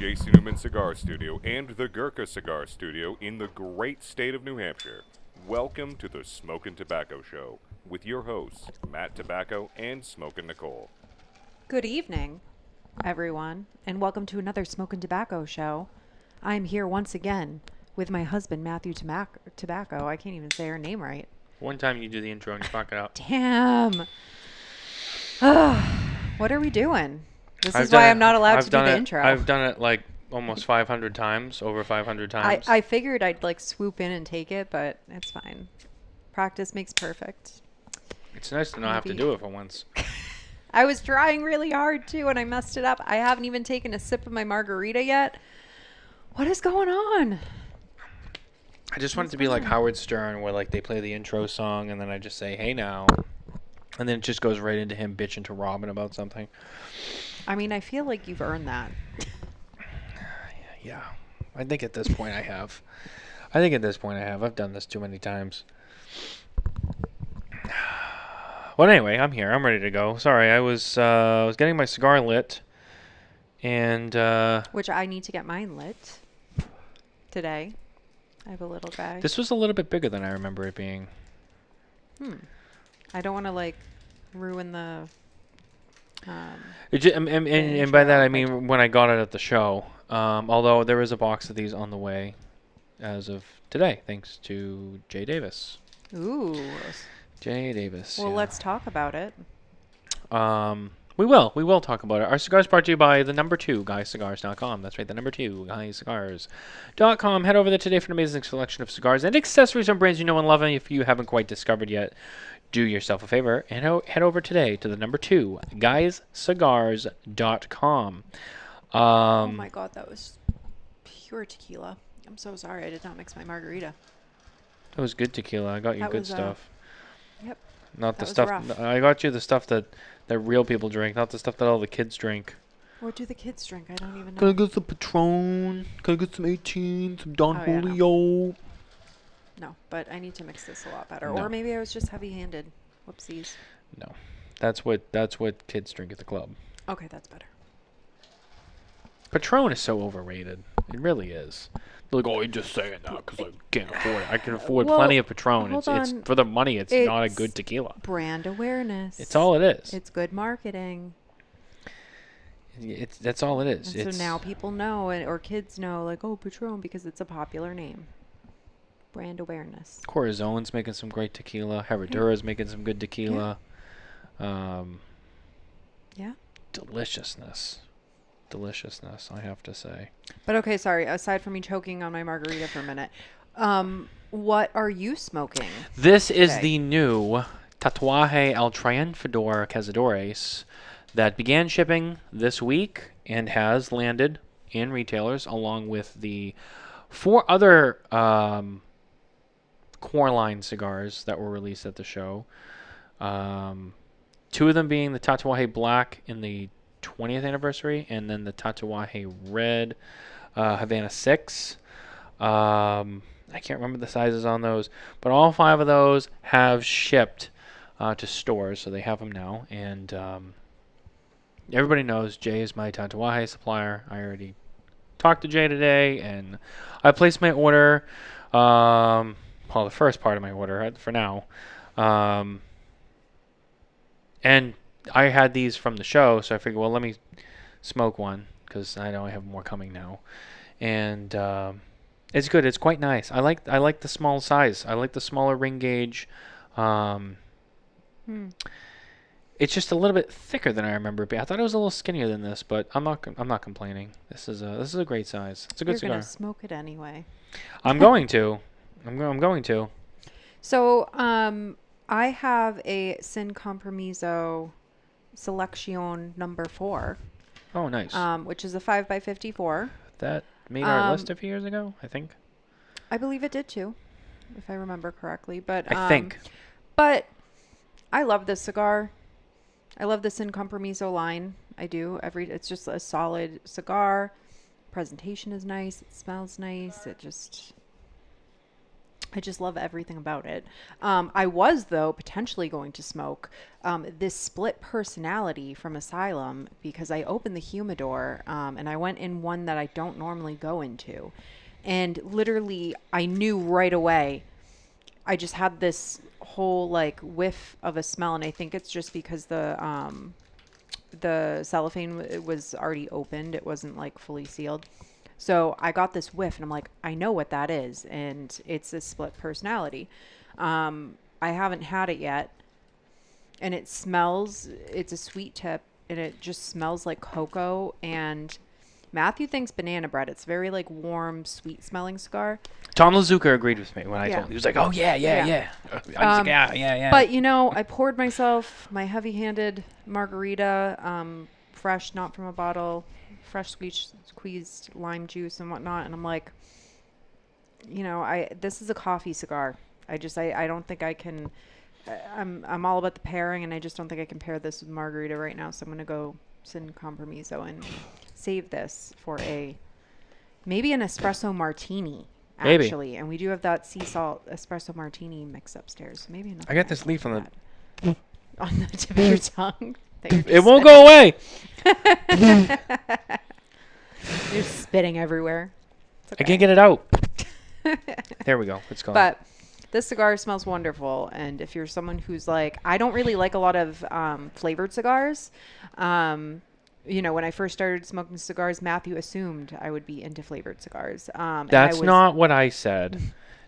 J.C. Newman Cigar Studio and the Gurkha Cigar Studio in the great state of New Hampshire. Welcome to the Smokin Tobacco Show with your hosts, Matt Tobacco and Smokin Nicole. Good evening, everyone, and welcome to another Smokin Tobacco Show. I'm here once again with my husband, Matthew Tobacco. I can't even say her name right. One time you do the intro and you fuck it up. Damn. What are we doing? This is why I'm not allowed to do the intro. I've done it like almost 500 times, over 500 times. I figured I'd like swoop in and take it, but it's fine. Practice makes perfect. It's nice to not have to do it for once. I was trying really hard too, and I messed it up. I haven't even taken a sip of my margarita yet. What is going on? I just want it to be like Howard Stern, where like they play the intro song, and then I just say, "Hey now," and then it just goes right into him bitching to Robin about something. I mean, I feel like you've earned that. Yeah, I think at this point I have. I've done this too many times. Well, anyway, I'm here. I'm ready to go. Sorry, I was getting my cigar lit, and which I need to get mine lit today. I have a little guy. This was a little bit bigger than I remember it being. I don't want to like ruin the. And by that I mean when I got it at the show. Although there is a box of these on the way as of today, thanks to Jay Davis. Ooh. Jay Davis. Well, yeah. let's talk about it. We will talk about it. Our cigars brought to you by the number 2 guyscigars.com. That's right, the number 2 guyscigars.com. Head over there today for an amazing selection of cigars and accessories from brands you know and love. And if you haven't quite discovered yet, do yourself a favor and head over today to the number 2 guyscigars.com. Oh my god, that was pure tequila. I'm so sorry I did not mix my margarita. That was good tequila. I got you good stuff. Yep. Not the stuff. Rough. I got you the stuff that real people drink, not the stuff that all the kids drink. What do the kids drink? I don't even know. Can I get some Patron? Can I get some 18? Some Don Julio? No, but I need to mix this a lot better. No. Or maybe I was just heavy-handed. Whoopsies. No. That's what kids drink at the club. Okay, that's better. Patron is so overrated. It really is. They're like, oh, you're just saying that because I can't afford it. I can afford plenty of Patron. It's for the money. It's not a good tequila. Brand awareness. It's all it is. It's good marketing. That's all it is. And so now people know, or kids know, like, oh, Patron, because it's a popular name. Brand awareness. Corazone's making some great tequila. Herradura's making some good tequila. Yeah. Deliciousness, I have to say. But okay, sorry. Aside from me choking on my margarita for a minute, what are you smoking? This is the new Tatuaje El Triunfador Cazadores that began shipping this week and has landed in retailers along with the 4 other core line cigars that were released at the show. 2 of them being the Tatuaje Black in the 20th anniversary, and then the Tatuaje Red Havana 6. I can't remember the sizes on those, but all 5 of those have shipped to stores, so they have them now. And everybody knows Jay is my Tatuaje supplier. I already talked to Jay today, and I placed my order. The first part of my order for now. And I had these from the show, so I figured, well, let me smoke one because I know I have more coming now. And it's good. It's quite nice. I like the small size. I like the smaller ring gauge. It's just a little bit thicker than I remember it being. I thought it was a little skinnier than this, but I'm not complaining. This is a great size. It's a good cigar. You're gonna smoke it anyway. I'm going to. I'm going to. So, I have a Sin Compromiso Selection number 4. Oh, nice. Which is a 5x54. That made our list a few years ago, I think. I believe it did too, if I remember correctly. But I think. But I love this cigar. I love the Sin Compromiso line. I do. It's just a solid cigar. Presentation is nice. It smells nice. I just love everything about it. I was, though, potentially going to smoke this split personality from Asylum because I opened the humidor and I went in one that I don't normally go into. And literally, I knew right away. I just had this whole like whiff of a smell, and I think it's just because the cellophane was already opened. It wasn't like fully sealed. So I got this whiff and I'm like, I know what that is. And it's a split personality. I haven't had it yet. And it's a sweet tip and it just smells like cocoa. And Matthew thinks banana bread. It's very like warm, sweet smelling cigar. Tom Lazuka agreed with me when I told him. He was like, oh, yeah. I was like, yeah. But, I poured myself my heavy-handed margarita, fresh, not from a bottle, fresh squeezed lime juice and whatnot. And I'm like, this is a coffee cigar. I don't think I can, I'm all about the pairing and I just don't think I can pair this with margarita right now. So I'm going to go sin compromiso and save this for maybe an espresso martini. Actually, and we do have that sea salt espresso martini mix upstairs. Maybe I got this leaf on the tip of your tongue. It won't go away. You're spitting everywhere. Okay. I can't get it out. There we go. It's gone. But this cigar smells wonderful, and if you're someone who's like, I don't really like a lot of flavored cigars. When I first started smoking cigars, Matthew assumed I would be into flavored cigars. That's not what I said.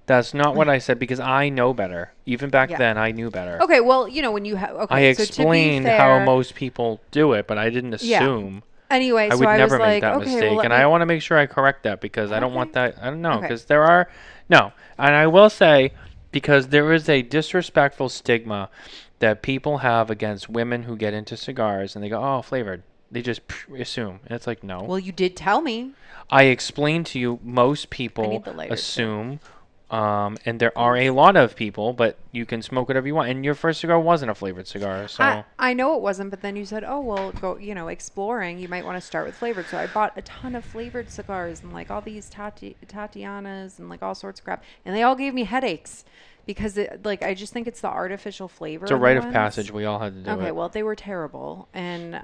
That's not what I said because I know better. Even back then, I knew better. Okay, well, when you have... Okay, I explained how most people do it, but I didn't assume. Yeah. Anyway, I would never make that mistake, and I want to make sure I correct that because I don't want that... I don't know, because there are... No, and I will say, because there is a disrespectful stigma that people have against women who get into cigars, and they go, oh, flavored. They just assume. And it's like, no. Well, you did tell me. I explained to you most people assume, and there are a lot of people, but you can smoke whatever you want. And your first cigar wasn't a flavored cigar. So I know it wasn't, but then you said, oh, well, go, exploring. You might want to start with flavored. So I bought a ton of flavored cigars and like all these Tatianas and like all sorts of crap. And they all gave me headaches. Because I just think it's the artificial flavor. It's a rite of passage. We all had to do it. Okay, well, they were terrible, and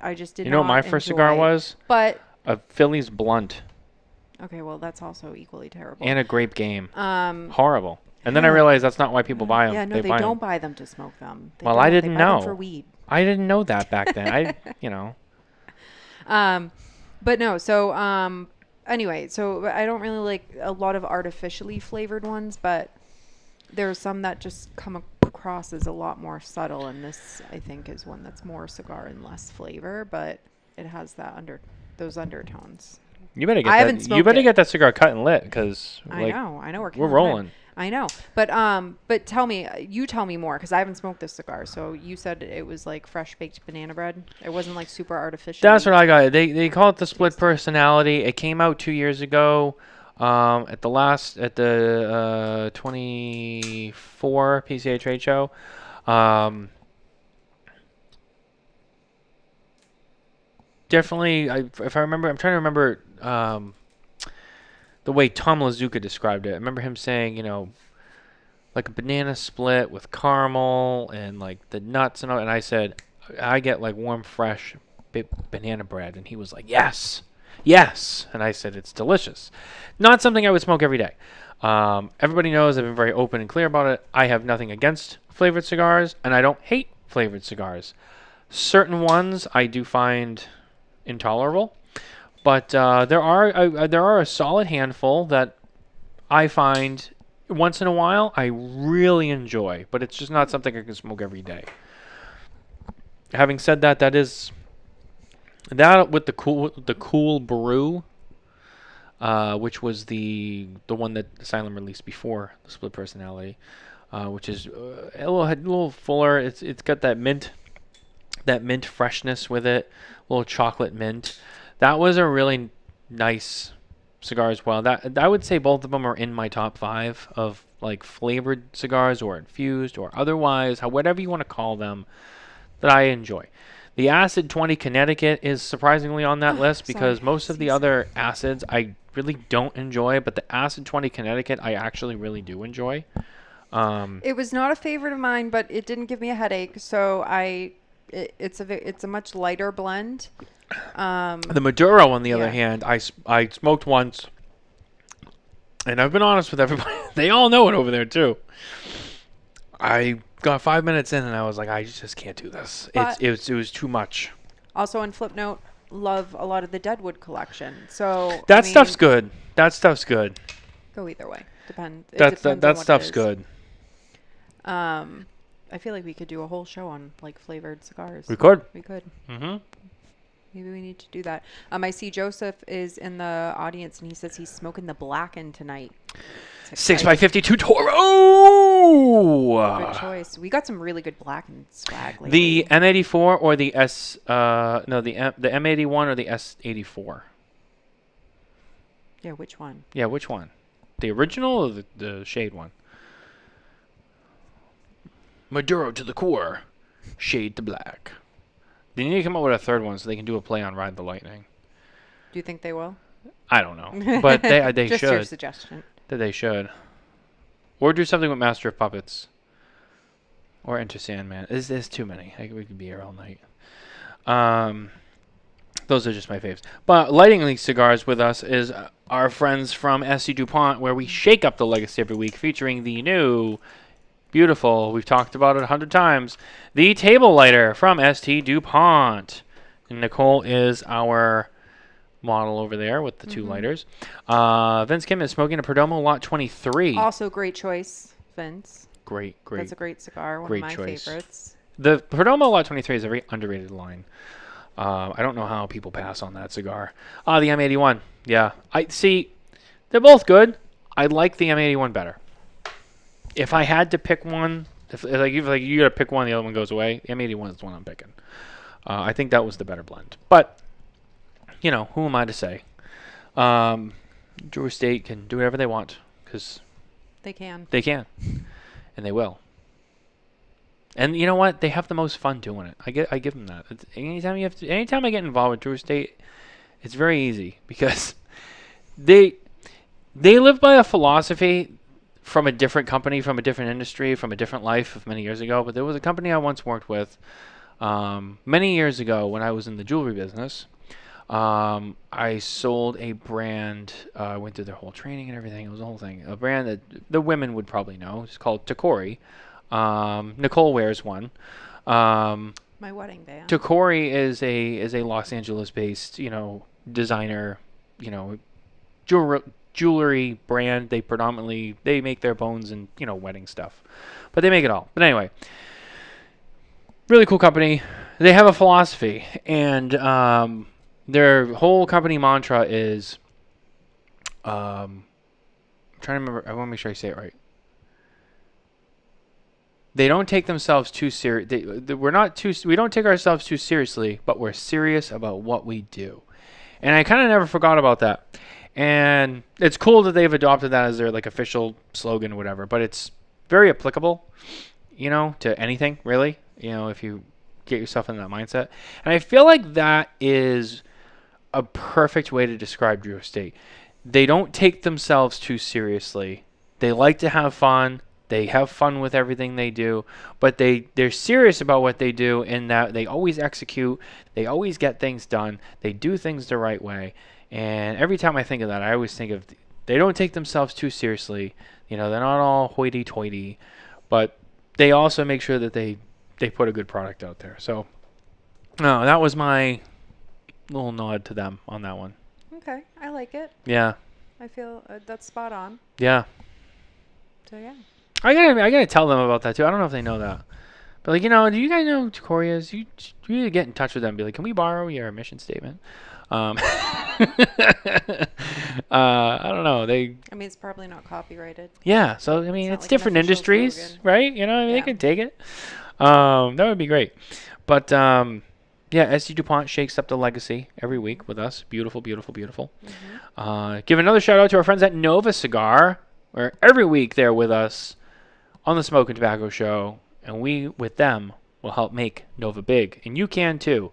I just didn't. You know what my first cigar was? But a Phillies Blunt. Okay, well, that's also equally terrible. And a Grape Game. Horrible. And then I realized that's not why people buy them. Yeah, no, they don't buy them to smoke them. Well, I didn't know. They buy them for weed. I didn't know that back then. But no. So anyway, so I don't really like a lot of artificially flavored ones, but there are some that just come across as a lot more subtle, and this I think is one that's more cigar and less flavor, but it has those undertones. You better get that. You better get that cigar cut and lit, because I know we're rolling. I know, but tell me more, because I haven't smoked this cigar. So you said it was like fresh baked banana bread. It wasn't like super artificial. That's what I got. They call it the split personality. It came out 2 years ago. At the 24 PCA trade show. Definitely, if I remember, I'm trying to remember the way Tom Lazuka described it. I remember him saying, like a banana split with caramel and like the nuts and all. And I said, I get like warm, fresh banana bread. And he was like, yes. And I said, it's delicious. Not something I would smoke every day. Everybody knows I've been very open and clear about it. I have nothing against flavored cigars, and I don't hate flavored cigars. Certain ones I do find intolerable, but there are a solid handful that I find once in a while I really enjoy, but it's just not something I can smoke every day. Having said that, that with the cool brew, which was the one that Asylum released before the split personality, which is a little fuller. It's got that mint freshness with it, a little chocolate mint. That was a really nice cigar as well. That I would say both of them are in my top 5 of like flavored cigars or infused or otherwise, whatever you want to call them, that I enjoy. The Acid 20 Connecticut is surprisingly on that list because most of the other acids I really don't enjoy, but the Acid 20 Connecticut I actually really do enjoy. It was not a favorite of mine, but it didn't give me a headache, so it's a much lighter blend. The Maduro, on the other Yeah. hand, I smoked once, and I've been honest with everybody. They all know it over there too. I got 5 minutes in, and I was like, I just can't do this. But- It was too much. Also, on flip note, love a lot of the Deadwood collection. So That stuff's good. That stuff's good. Go either way. Depends That on what it stuff's is. good. I feel like we could do a whole show on like flavored cigars. We could. We could. Mm-hmm. Maybe we need to do that. I see Joseph is in the audience, and he says he's smoking the Blackened tonight. 6x52 Toro. Good choice. We got some really good Blackened swag lately. The M84 or the the M81 or the S84. Yeah, which one? Yeah, which one? The original or the shade one? Maduro to the core, shade to black. They need to come up with a third one so they can do a play on Ride the Lightning. Do you think they will? I don't know, but they Just your should. suggestion. That they should. Or do something with Master of Puppets. Or Enter Sandman. There's too many. We could be here all night. Those are just my faves. But lighting these cigars with us is our friends from SC Dupont, where we shake up the legacy every week, featuring the new, beautiful, we've talked about it 100 times, the table lighter from ST Dupont. And Nicole is our model over there with the two lighters. Vince Kim is smoking a Perdomo Lot 23. Also, great choice, Vince. Great. That's a great cigar. One great of my choice. favorites. The Perdomo Lot 23 is a very underrated line. I don't know how people pass on that cigar. The M81. Yeah. I see. They're both good. I like the M81 better. If I had to pick one, if you got to pick one, the other one goes away. The M81 is the one I'm picking. I think that was the better blend. But, who am I to say? Drew Estate can do whatever they want because They can. they can, and they will. And you know what? They have the most fun doing it. I give them that. Anytime I get involved with Drew Estate, it's very easy because they live by a philosophy from a different company, from a different industry, from a different life of many years ago. But there was a company I once worked with many years ago when I was in the jewelry business. I sold a brand. I went through their whole training and everything. It was a whole thing. A brand that the women would probably know. It's called Takori. Nicole wears one. My wedding band. Takori is a Los Angeles-based, designer, jewelry brand. They make their bones and wedding stuff, but they make it all. But anyway, really cool company. They have a philosophy, and their whole company mantra is. I'm trying to remember. I want to make sure I say it right. They don't take themselves too serious. We don't take ourselves too seriously, but we're serious about what we do. And I kind of never forgot about that. And it's cool that they've adopted that as their official slogan or whatever. But it's very applicable, to anything really. If you get yourself in that mindset. And I feel like that is a perfect way to describe Drew Estate. They don't take themselves too seriously. They like to have fun. They have fun with everything they do, but they're serious about what they do in that they always execute, they always get things done, they do things the right way. And every time I think of that, I always think of they don't take themselves too seriously. They're not all hoity-toity, but they also make sure that they put a good product out there. So, no, that was my little nod to them on that one. Okay, I like it. Yeah. I feel that's spot on. Yeah. So yeah. I gotta tell them about that too. I don't know if they know that, but do you guys know who Takori is? You need to get in touch with them. And be like, can we borrow your mission statement? I don't know. It's probably not copyrighted. Yeah. So it's not like an different official industries, slogan. right? They Yeah. can take it. That would be great. But SC Dupont shakes up the legacy every week with us. Beautiful, beautiful, beautiful. Mm-hmm. Give another shout out to our friends at Nova Cigar, where every week they're with us on the Smokin Tabacco Show, and we, with them, will help make Nova big. And you can too.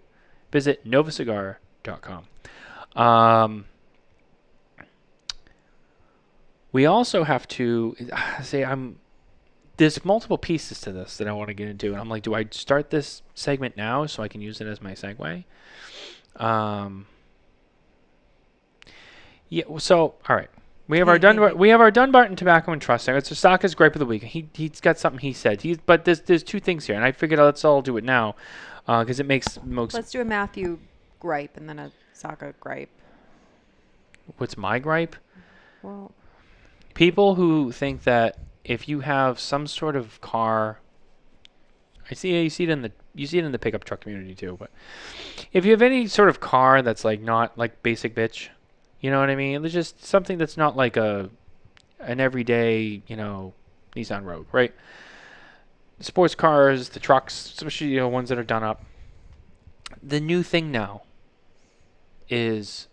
Visit novacigar.com. We also have to say there's multiple pieces to this that I want to get into, and I'm like, do I start this segment now so I can use it as my segue? Yeah. So all right, we have our Dunbarton Tobacco and Trust segment. It's Osaka's gripe of the week. He's got something he said. But there's two things here, and I figured let's all do it now, because it makes most. Let's do a Matthew gripe and then a Saka gripe. What's my gripe? Well, People who think that if you have some sort of car, you see it in the pickup truck community too. But if you have any sort of car that's like not like basic bitch, you know what I mean? It's just something that's not like an everyday, Nissan Rogue, right? Sports cars, the trucks, especially ones that are done up. The new thing now is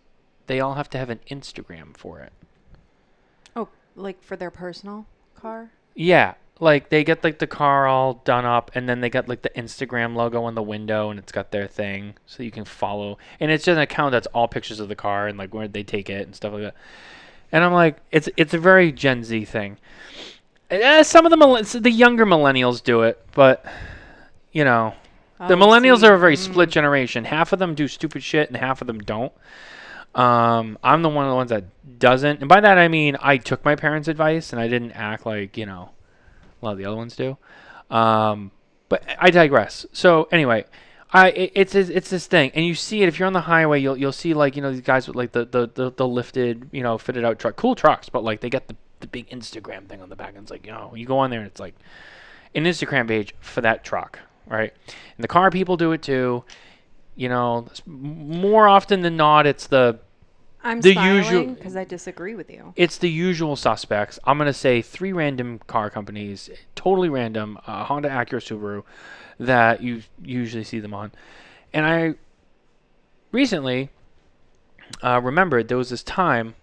they all have to have an Instagram for it. oh, like for their personal car? Yeah, like they get like the car all done up, and then they got like the Instagram logo on the window, and it's got their thing, so you can follow. And it's just an account that's all pictures of the car and like where they take it and stuff like that. And I'm like, it's a very Gen Z thing. Some of the younger millennials do it, but the millennials are a very split generation. Half of them do stupid shit, and half of them don't. I'm the one of the ones that doesn't, and by that I mean I took my parents' advice and I didn't act like a lot of the other ones do. But I digress. So anyway, it's this thing, and you see it if you're on the highway. You'll see like these guys with like the lifted fitted out truck, cool trucks, but like they got the big Instagram thing on the back, and it's like you go on there and it's like an Instagram page for that truck, right? And the car people do it too. More often than not, it's I'm the smiling because I disagree with you. It's the usual suspects. I'm going to say 3 random car companies, totally random, Honda, Acura, Subaru, that you usually see them on. And I recently remembered there was this time,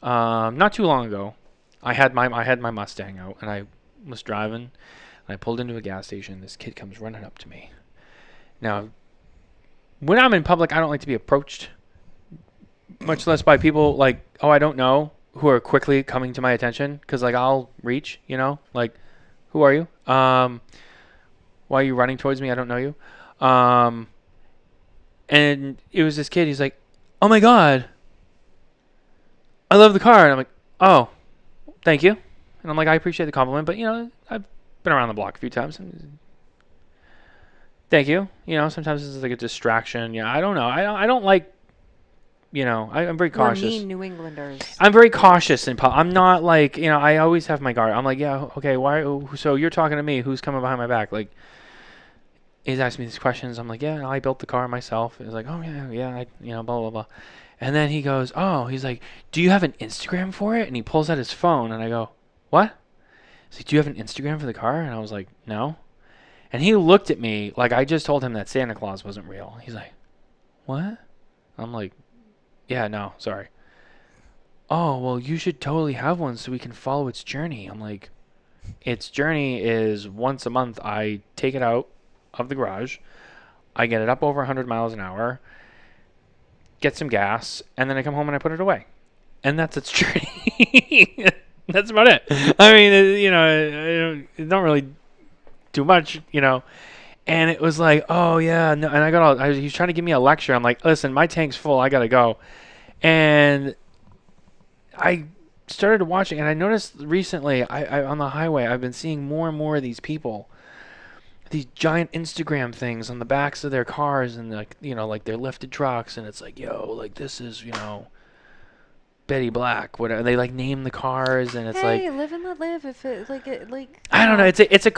not too long ago, I had my Mustang out, and I was driving, and I pulled into a gas station. This kid comes running up to me. Now, when I'm in public, I don't like to be approached, much less by people I don't know, who are quickly coming to my attention, because I'll reach, like, who are you? Why are you running towards me? I don't know you. And it was this kid. He's like, oh my God, I love the car. And I'm like, oh, thank you. And I'm like, I appreciate the compliment, but I've been around the block a few times. Thank you. Sometimes it's like a distraction. I don't know. I don't like, I'm very cautious. We're mean New Englanders. I'm very cautious I'm not like, I always have my guard. I'm like, yeah, okay, why? So you're talking to me. Who's coming behind my back? Like, he's asking me these questions. I'm like, yeah, I built the car myself. He's like, oh, yeah, blah, blah, blah. And then he goes, he's like, do you have an Instagram for it? And he pulls out his phone, and I go, what? He's like, do you have an Instagram for the car? And I was like, no. And he looked at me like I just told him that Santa Claus wasn't real. He's like, what? I'm like, yeah, no, sorry. Oh, well, you should totally have one so we can follow its journey. I'm like, its journey is once a month I take it out of the garage, I get it up over 100 miles an hour, get some gas, and then I come home and I put it away. And that's its journey. That's about it. I mean, I don't really do much, And it was like, oh yeah, no. And he was trying to give me a lecture. I'm like, listen, my tank's full. I gotta go. And I started watching, and I noticed recently, I on the highway, I've been seeing more and more of these people, these giant Instagram things on the backs of their cars, and like their lifted trucks, and it's like, yo, like this is Betty Black, whatever. They name the cars, and it's hey, live and let live. If it I don't know. It's a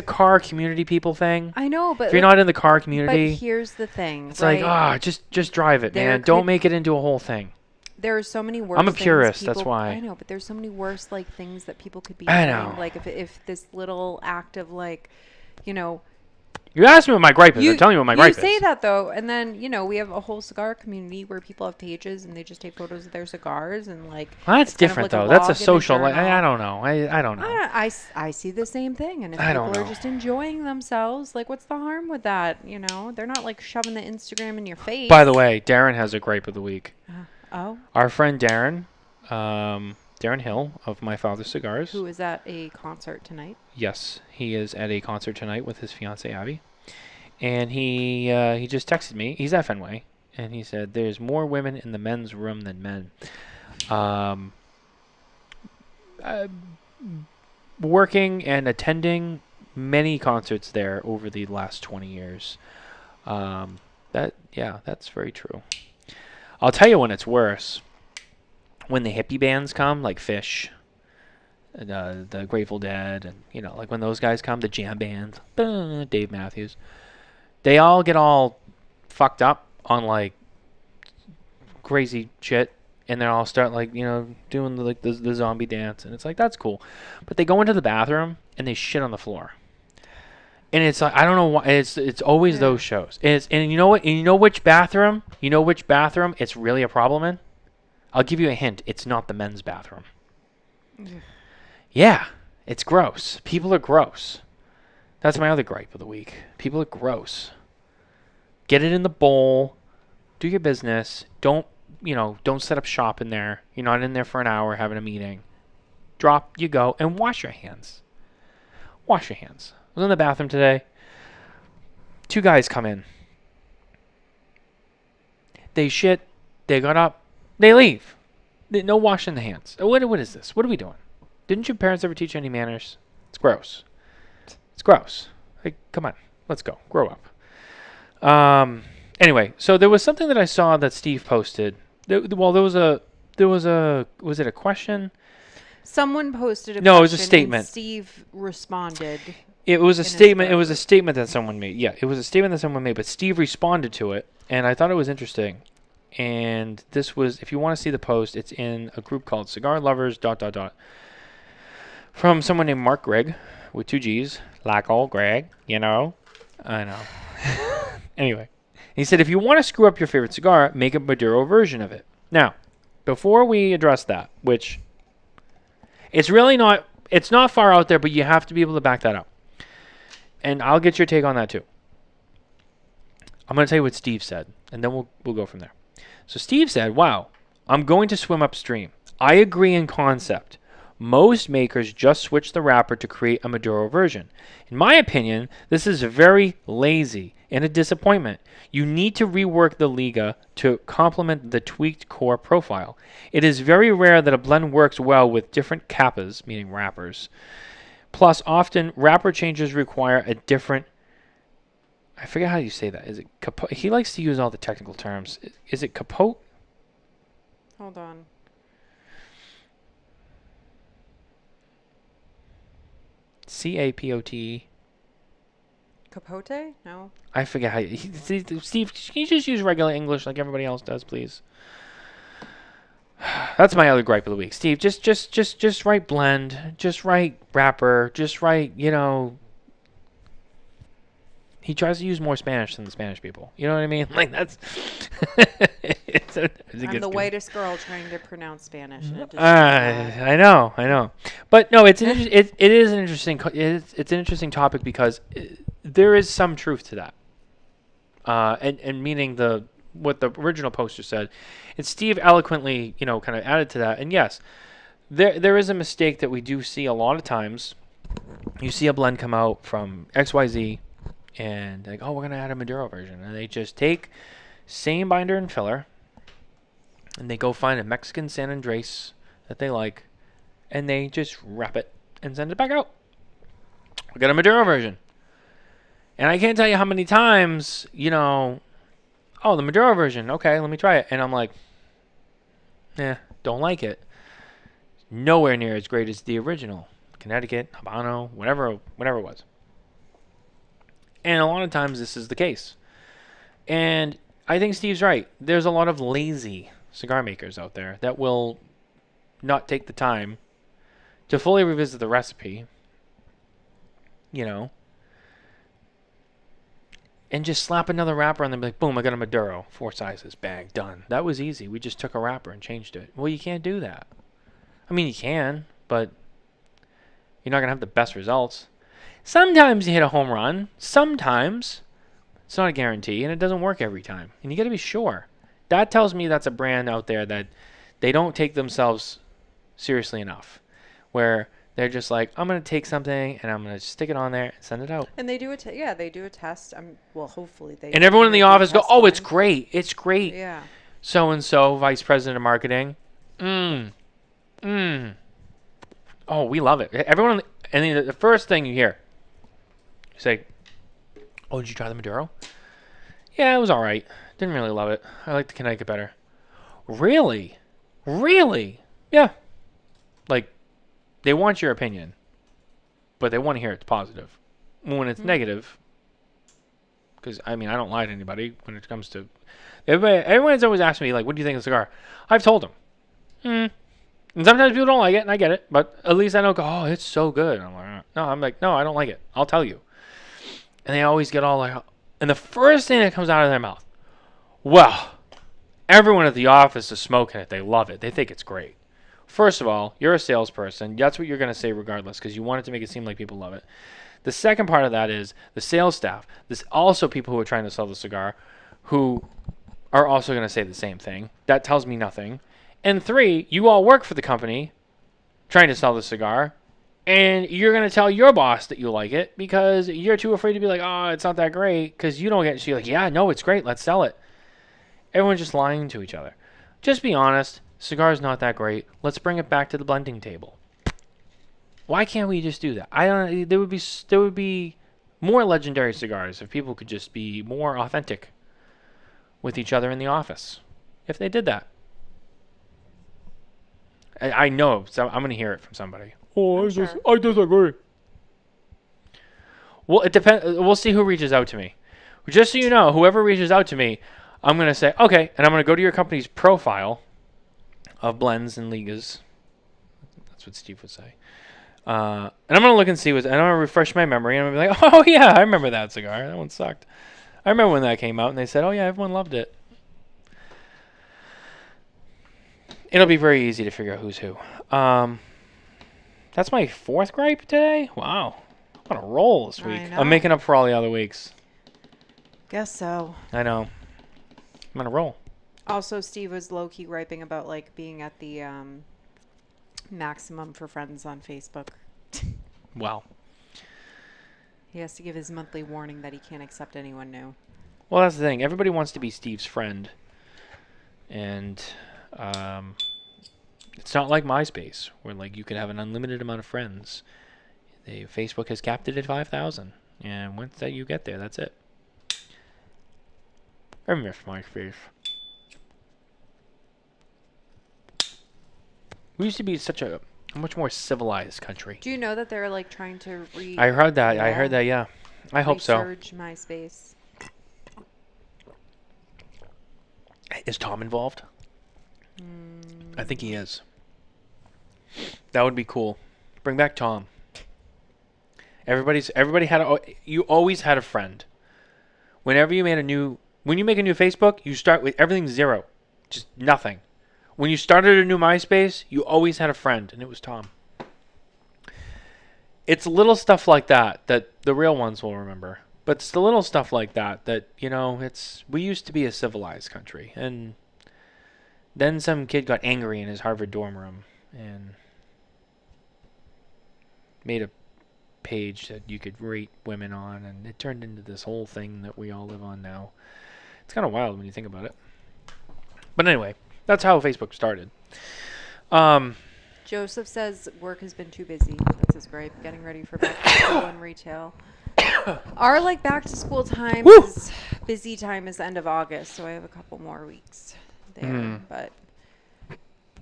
car community people thing. I know, but if you're not in the car community, but here's the thing. It's right? Just drive it, man. Don't make it into a whole thing. There are so many worse. I'm a purist. That's why. I know, but there's so many worse things that people could be doing. I know. Like if this little act of You asked me what my gripe is. I'm telling you what my gripe is. You say that, though, and then, we have a whole cigar community where people have pages and they just take photos of their cigars and, well, that's different, though. That's a social, I don't know. I don't know. I see the same thing, and if people are just enjoying themselves, what's the harm with that, They're not, shoving the Instagram in your face. By the way, Darren has a gripe of the week. Oh? Our friend Darren, Darren Hill of My Father's Cigars. Who is at a concert tonight. Yes, he is at a concert tonight with his fiancée Abby. And he just texted me. He's at Fenway. And he said, there's more women in the men's room than men. Working and attending many concerts there over the last 20 years. That's very true. I'll tell you when it's worse. When the hippie bands come, like Fish, the Grateful Dead, and like when those guys come, the jam bands, Dave Matthews, they all get all fucked up on like crazy shit, and they all start like doing the zombie dance, and it's like that's cool, but they go into the bathroom and they shit on the floor, and it's like I don't know why it's always those shows. And you know what? And you know which bathroom? It's really a problem in. I'll give you a hint. It's not the men's bathroom. Yeah, it's gross. People are gross. That's my other gripe of the week. People are gross. Get it in the bowl. Do your business. Don't set up shop in there. You're not in there for an hour having a meeting. Drop, you go, and wash your hands. Wash your hands. I was in the bathroom today. 2 guys come in. They shit. They got up. They leave. No washing the hands. What is this? What are we doing? Didn't your parents ever teach you any manners? It's gross. It's gross. Like, come on. Let's go. Grow up. Anyway, so there was something that I saw that Steve posted. Was it a question? Someone posted a question. No, it was a statement. And Steve responded. It was a statement. It was a statement that someone made. Yeah, it was a statement that someone made, but Steve responded to it, and I thought it was interesting. And this was, if you want to see the post, it's in a group called Cigar Lovers ... from someone named Mark Gregg with 2 G's, like old Greg, I know. Anyway, he said, if you want to screw up your favorite cigar, make a Maduro version of it. Now, before we address that, which it's not far out there, but you have to be able to back that up. And I'll get your take on that too. I'm going to tell you what Steve said, and then we'll go from there. So Steve said, wow, I'm going to swim upstream. I agree in concept. Most makers just switch the wrapper to create a Maduro version. In my opinion, this is very lazy and a disappointment. You need to rework the Liga to complement the tweaked core profile. It is very rare that a blend works well with different kappas, meaning wrappers. Plus, often, wrapper changes require a different... I forget how you say that. Is it capote? He likes to use all the technical terms. Is it capote? Hold on. C-A-P-O-T-E. Capote? No. I forget how you... Steve, can you just use regular English like everybody else does, please? That's my other gripe of the week. Steve, just write blend. Just write wrapper. Just write, He tries to use more Spanish than the Spanish people. You know what I mean? Like, that's... I'm the whitest girl trying to pronounce Spanish. I know. But no, it is an interesting... It's an interesting topic because there is some truth to that. And meaning what the original poster said. And Steve eloquently, kind of added to that. And yes, there is a mistake that we do see a lot of times. You see a blend come out from XYZ... and like, oh, we're going to add a Maduro version. And they just take same binder and filler, and they go find a Mexican San Andres that they like, and they just wrap it and send it back out. We got a Maduro version. And I can't tell you how many times, oh, the Maduro version. Okay, let me try it. And I'm like, don't like it. Nowhere near as great as the original. Connecticut, Habano, whatever it was. And a lot of times this is the case. And I think Steve's right. There's a lot of lazy cigar makers out there that will not take the time to fully revisit the recipe, and just slap another wrapper on them, like, boom, I got a Maduro, 4 sizes, bang, done. That was easy. We just took a wrapper and changed it. Well, you can't do that. I mean, you can, but you're not going to have the best results. Sometimes you hit a home run. Sometimes. It's not a guarantee, and it doesn't work every time. And you got to be sure. That tells me that's a brand out there that they don't take themselves seriously enough, where they're just like, I'm going to take something and I'm going to stick it on there and send it out. And they do they do a test. Well, hopefully they. And everyone in the do office go, test oh, it's blend. great. It's great. Yeah. So-and-so, vice president of marketing. Oh, we love it. Everyone, and then the first thing you hear, you say, oh, did you try the Maduro? Yeah, it was all right. Didn't really love it. I like the Connecticut better. Really? Really? Yeah. Like, they want your opinion, but they want to hear it's positive. When it's negative, because, I mean, I don't lie to anybody when it comes to... Everyone's always asking me, like, what do you think of the cigar? I've told them. And sometimes people don't like it, and I get it, but at least I don't go, oh, it's so good. I'm like, no, I don't like it. I'll tell you. And they always get all like... And the first thing that comes out of their mouth, well, everyone at the office is smoking it. They love it. They think it's great. First of all, you're a salesperson. That's what you're going to say regardless, because you want it to make it seem like people love it. The second part of that is the sales staff. There's also people who are trying to sell the cigar who are also going to say the same thing. That tells me nothing. And 3, you all work for the company trying to sell the cigar, and you're going to tell your boss that you like it because you're too afraid to be like, oh, it's not that great, because you don't get it. So you're like, yeah, no, it's great. Let's sell it. Everyone's just lying to each other. Just be honest. Cigar's not that great. Let's bring it back to the blending table. Why can't we just do that? There would be more legendary cigars if people could just be more authentic with each other in the office. If they did that. I know. So I'm going to hear it from somebody. Oh, I disagree. Well, it depends. We'll see who reaches out to me. Just so you know, whoever reaches out to me, I'm going to say, okay, and I'm going to go to your company's profile of blends and ligas. That's what Steve would say. And I'm going to look and see and I'm going to refresh my memory, and I'm going to be like, oh, yeah, I remember that cigar. That one sucked. I remember when that came out, and they said, oh, yeah, everyone loved it. It'll be very easy to figure out who's who. That's my 4th gripe today? Wow. I'm on a roll this week. I'm making up for all the other weeks. Guess so. I know. I'm on a roll. Also, Steve was low-key griping about, like, being at the maximum for friends on Facebook. Wow. He has to give his monthly warning that he can't accept anyone new. Well, that's the thing. Everybody wants to be Steve's friend. And... it's not like MySpace, where like you can have an unlimited amount of friends. Facebook has capped it at 5,000, and once that you get there, that's it. I miss MySpace. We used to be such a much more civilized country. Do you know that they're like trying to I heard that. Yeah. I heard that. Yeah. I hope so. Resurge MySpace. Is Tom involved? I think he is. That would be cool. Bring back Tom. You always had a friend. When you make a new Facebook, you start with everything 0. Just nothing. When you started a new MySpace, you always had a friend, and it was Tom. It's little stuff like that the real ones will remember. But it's the little stuff like that, we used to be a civilized country, and then some kid got angry in his Harvard dorm room and made a page that you could rate women on, and it turned into this whole thing that we all live on now. It's kind of wild when you think about it. But anyway, that's how Facebook started. Joseph says work has been too busy. That's his gripe. Getting ready for back to school and retail. Our like back to school time is busy time is the end of August, so I have a couple more weeks there. But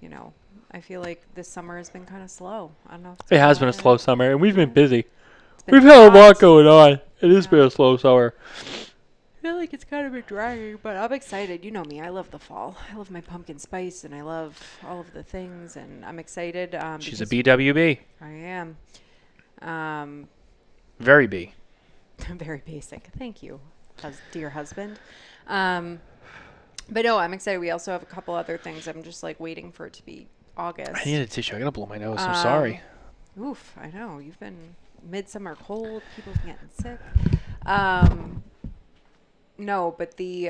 you know, I feel like this summer has been kind of slow. I don't know. It has been a slow summer, and we've been busy. We've had a lot going on. It has been a slow summer. I feel like it's kind of been dragging, but I'm excited. You know me. I love the fall. I love my pumpkin spice, and I love all of the things, and I'm excited. She's a BWB. I am. Very B. Very basic. Thank you, dear husband. But no, I'm excited. We also have a couple other things. I'm just like waiting for it to be August. I need a tissue. I gotta blow my nose. I'm sorry. Oof, I know. You've been midsummer cold. People getting sick. No, but the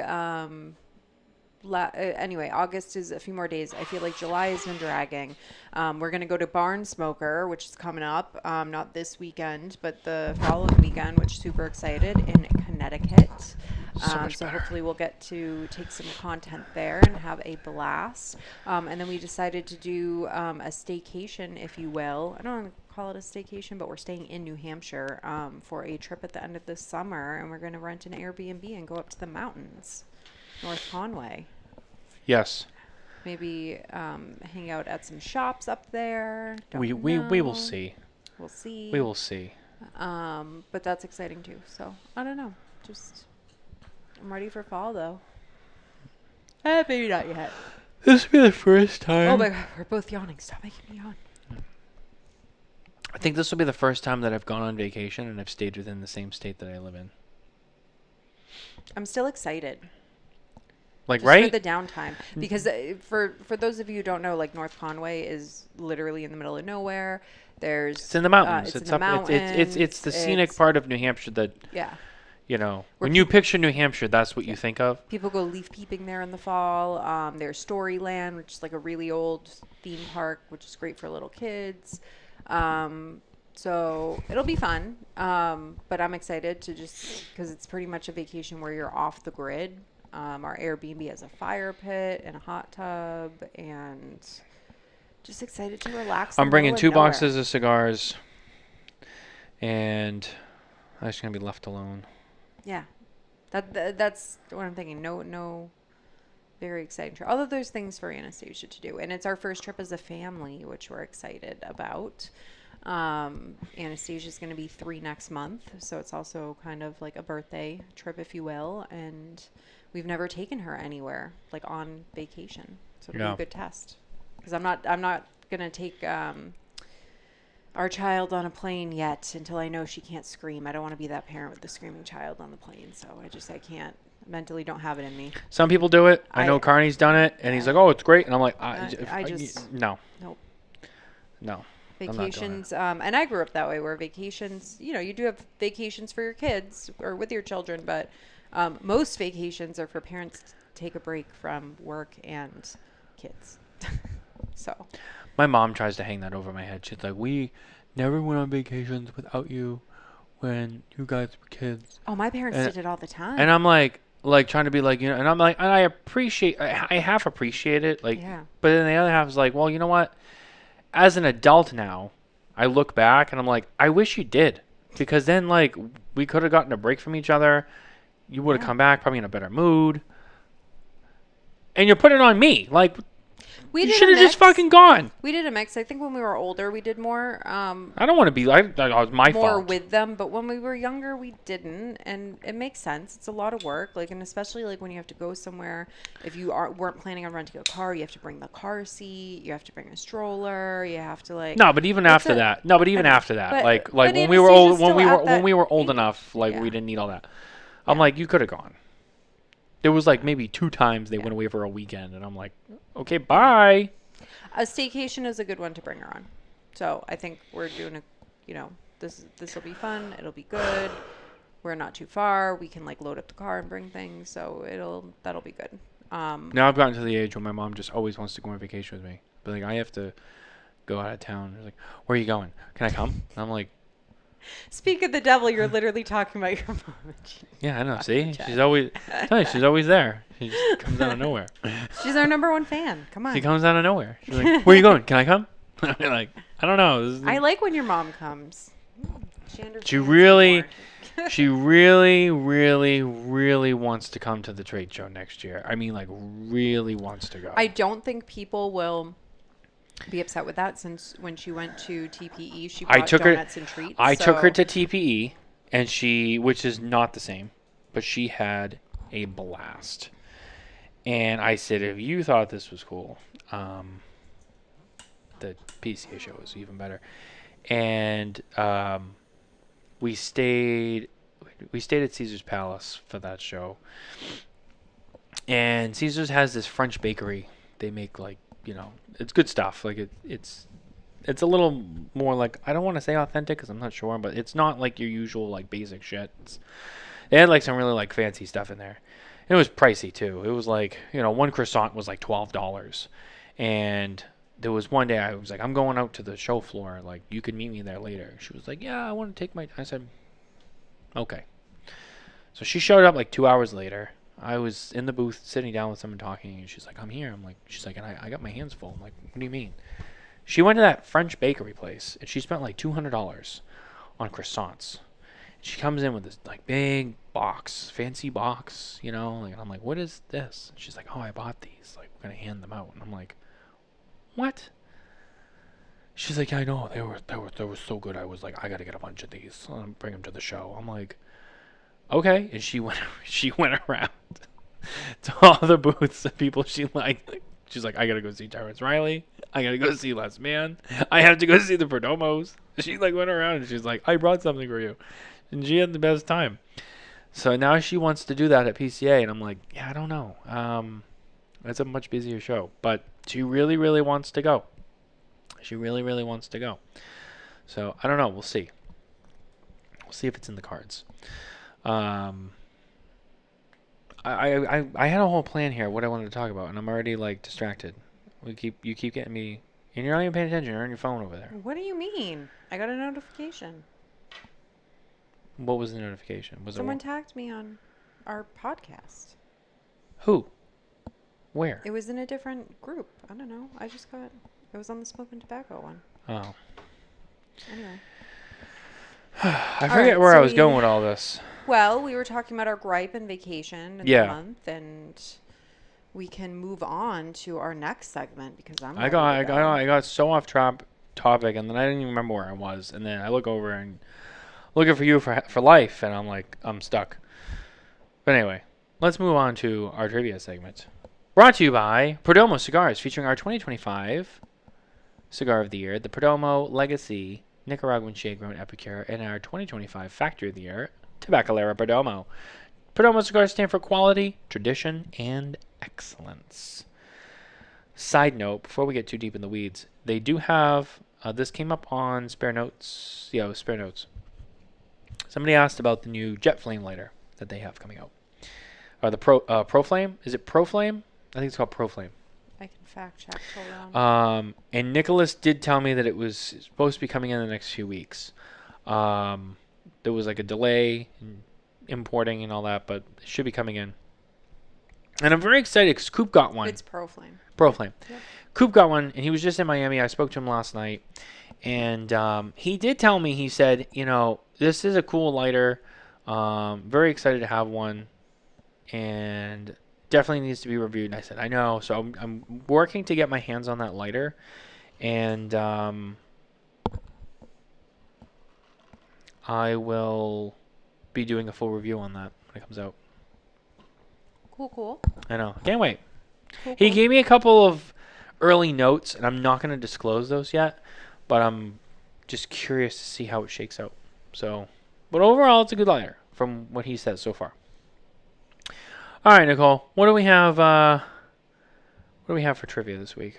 anyway, August is a few more days. I feel like July has been dragging. We're going to go to Barn Smoker, which is coming up, not this weekend, but the following weekend, which super excited, in Connecticut. So hopefully we'll get to take some content there and have a blast. And then we decided to do a staycation, if you will. I don't want to call it a staycation, but we're staying in New Hampshire for a trip at the end of this summer, and we're going to rent an Airbnb and go up to the mountains, North Conway. Yes. Maybe hang out at some shops up there. We will see. We'll see. We will see. But that's exciting too. So I don't know. Just I'm ready for fall though. Maybe not yet. This will be the first time. Oh my god, we're both yawning. Stop making me yawn. I think this will be the first time that I've gone on vacation and I've stayed within the same state that I live in. I'm still excited. Like, just right? for the downtime, because for those of you who don't know, like North Conway is literally in the middle of nowhere. It's in the mountains. It's in the mountains. It's the scenic part of New Hampshire that. Yeah. You know, when you picture New Hampshire, that's what you think of. People go leaf peeping there in the fall. There's Storyland, which is like a really old theme park, which is great for little kids. So it'll be fun. But I'm excited to just because it's pretty much a vacation where you're off the grid. Our Airbnb has a fire pit and a hot tub, and just excited to relax. I'm bringing 2 boxes of cigars, and I'm just gonna be left alone. Yeah, that's what I'm thinking. No, very exciting trip. Although there's things for Anastasia to do, and it's our first trip as a family, which we're excited about. Anastasia's going to be 3 next month, so it's also kind of like a birthday trip, if you will, and we've never taken her anywhere like on vacation, so it'll be a good test. Because I'm not going to take our child on a plane yet until I know she can't scream. I don't want to be that parent with the screaming child on the plane, so I can't. Mentally don't have it in me. Some people do it. I know Carney's done it, and he's like, "Oh, it's great," and I'm like, I just no, nope, no." Vacations, and I grew up that way, where vacations, you do have vacations for your kids or with your children, but most vacations are for parents to take a break from work and kids. So my mom tries to hang that over my head. She's like, "We never went on vacations without you when you guys were kids." Oh, my parents did it all the time. And I'm like trying to be like, and I'm like, and I half appreciate it, like, yeah. But then the other half is like, well, you know what? As an adult now, I look back and I'm like, I wish you did, because then like we could have gotten a break from each other. You would have come back probably in a better mood, and you're putting it on me. Like, you should have just fucking gone. We did a mix. I think when we were older, we did more. I don't want to be like that was my fault. More with them, but when we were younger, we didn't, and it makes sense. It's a lot of work, like, and especially like when you have to go somewhere. If you weren't planning on renting a car, you have to bring the car seat. You have to bring a stroller. You have to like. No, but even after that, like when we were old, when we were old enough, like we didn't need all that. I'm like, you could have gone. There was like maybe 2 times they went away for a weekend, and I'm like, okay, bye. A staycation is a good one to bring her on. So I think we're doing this will be fun. It'll be good. We're not too far. We can like load up the car and bring things. So that'll be good. Now I've gotten to the age where my mom just always wants to go on vacation with me, but like I have to go out of town. She's like, where are you going? Can I come? And I'm like, speak of the devil, you're literally talking about your mom. Yeah, I know. See, she's always there. She just comes out of nowhere. She's our number 1 fan. Come on. She comes out of nowhere. She's like, where are you going? Can I come? I'm like, I don't know. I like when your mom comes. She really wants to come to the trade show next year. I mean, like, really wants to go. I don't think people will be upset with that, since when she went to TPE, she brought donuts and treats. I took her to TPE, and which is not the same, but she had a blast. And I said, if you thought this was cool, the PCA show was even better. And we stayed at Caesar's Palace for that show. And Caesar's has this French bakery. They make like, it's good stuff. Like it's a little more like, I don't want to say authentic because I'm not sure, but it's not like your usual like basic shit. They had like some really like fancy stuff in there. it was pricey too. It was like, one croissant was like $12. And there was one day I was like, I'm going out to the show floor. Like, you can meet me there later. She was like, yeah, I want to take I said, okay. So she showed up like 2 hours later. I was in the booth sitting down with someone talking, and she's like, I'm here. She's like, and I got my hands full. I'm like, what do you mean? She went to that French bakery place, and she spent like $200 on croissants. She comes in with this like big box, fancy box, and I'm like, what is this? She's like, oh, I bought these. Like, we're gonna hand them out. And I'm like, what? She's like, I know, they were so good. I was like, I gotta get a bunch of these and bring them to the show. I'm like, okay. And she went around to all the booths of people she liked. She's like, I gotta go see Terrence Riley. I gotta go see Les Mann. I have to go see the Perdomos. She like went around and she's like, I brought something for you. And she had the best time. So now she wants to do that at PCA, and I'm like, yeah, I don't know. It's a much busier show, but she really, really wants to go. She really, really wants to go. So I don't know. We'll see. We'll see if it's in the cards. I had a whole plan here, what I wanted to talk about, and I'm already like distracted. You keep getting me, and you're not even paying attention. You're on your phone over there. What do you mean? I got a notification. What was the notification? Someone tagged me on our podcast. Who? Where? It was in a different group. I don't know. It was on the Smokin Tabacco one. Oh. Anyway. I forget where I was going with all this. Well, we were talking about our gripe and vacation in the month, and we can move on to our next segment because I got so off topic, and then I didn't even remember where I was, and then I look over and looking for you for life, and I'm like, I'm stuck. But anyway, let's move on to our trivia segment. Brought to you by Perdomo Cigars, featuring our 2025 Cigar of the Year, the Perdomo Legacy Nicaraguan Shade-Grown Epicure, and our 2025 Factory of the Year, Tabacalera Perdomo. Perdomo cigars stand for quality, tradition, and excellence. Side note, before we get too deep in the weeds, they do have, this came up on Spare Notes. Yeah, it was Spare Notes. Somebody asked about the new Jet Flame lighter that they have coming out. The Pro Flame? Is it Pro Flame? I think it's called Pro Flame. I can fact check. Hold on. And Nicholas did tell me that it was supposed to be coming in the next few weeks. There was like a delay in importing and all that, but it should be coming in. And I'm very excited because Coop got one. It's Pro Flame. Pro Flame. Yep. Coop got one, and he was just in Miami. I spoke to him last night. And he did tell me, he said, this is a cool lighter. Very excited to have one. And definitely needs to be reviewed. And I said, I know. So I'm working to get my hands on that lighter. And I will be doing a full review on that when it comes out. Cool. I know. Can't wait. Cool. He gave me a couple of early notes, and I'm not going to disclose those yet. But I'm just curious to see how it shakes out. So, but overall, it's a good lighter from what he says so far. All right, Nicole, what do we have? What do we have for trivia this week?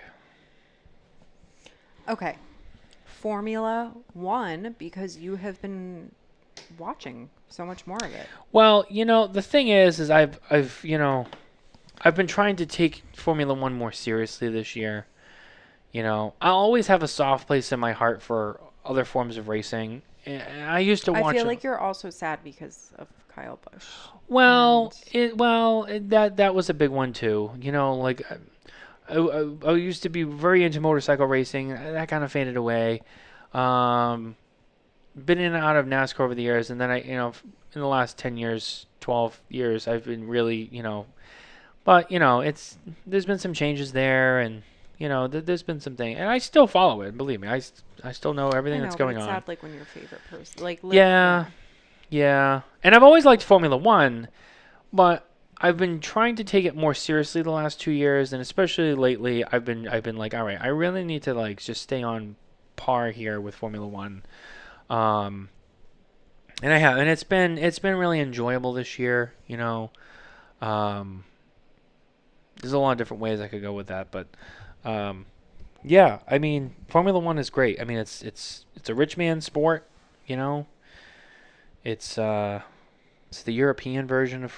Okay, Formula One, because you have been watching so much more of it. Well, the thing is I've been trying to take Formula One more seriously this year. I always have a soft place in my heart for other forms of racing. I used to watch. I feel like you're also sad because of Kyle Busch. Well, that was a big one too. Like I used to be very into motorcycle racing. That kind of faded away. Been in and out of NASCAR over the years, and then in the last 10 years, 12 years, I've been really, but there's been some changes there, and there's been some things, and I still follow it. Believe me, I still know everything that's going on. Sad, like when your favorite person, like yeah, and I've always liked Formula One, but I've been trying to take it more seriously the last 2 years, and especially lately, I've been like, all right, I really need to like just stay on par here with Formula One, and I have, and it's been really enjoyable this year. There's a lot of different ways I could go with that, but. Yeah, I mean, Formula One is great. I mean, it's a rich man's sport, It's the European version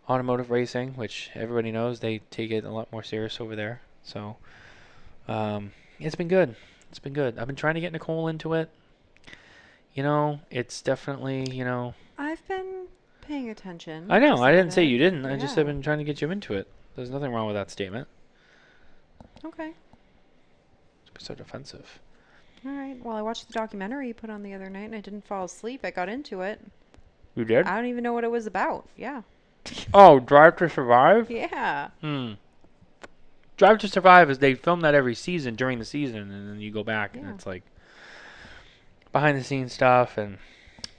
automotive racing, which everybody knows they take it a lot more serious over there. So it's been good. It's been good. I've been trying to get Nicole into it. It's definitely, I've been paying attention. I know. to I some didn't of say it. you didn't. I just have Yeah. been trying to get you into it. There's nothing wrong with that statement. Okay. It's so defensive. All right. Well, I watched the documentary you put on the other night, and I didn't fall asleep. I got into it. You did? I don't even know what it was about. Yeah. Oh, Drive to Survive? Yeah. Drive to Survive is they film that every season during the season, and then you go back and Yeah. it's like behind the scenes stuff. And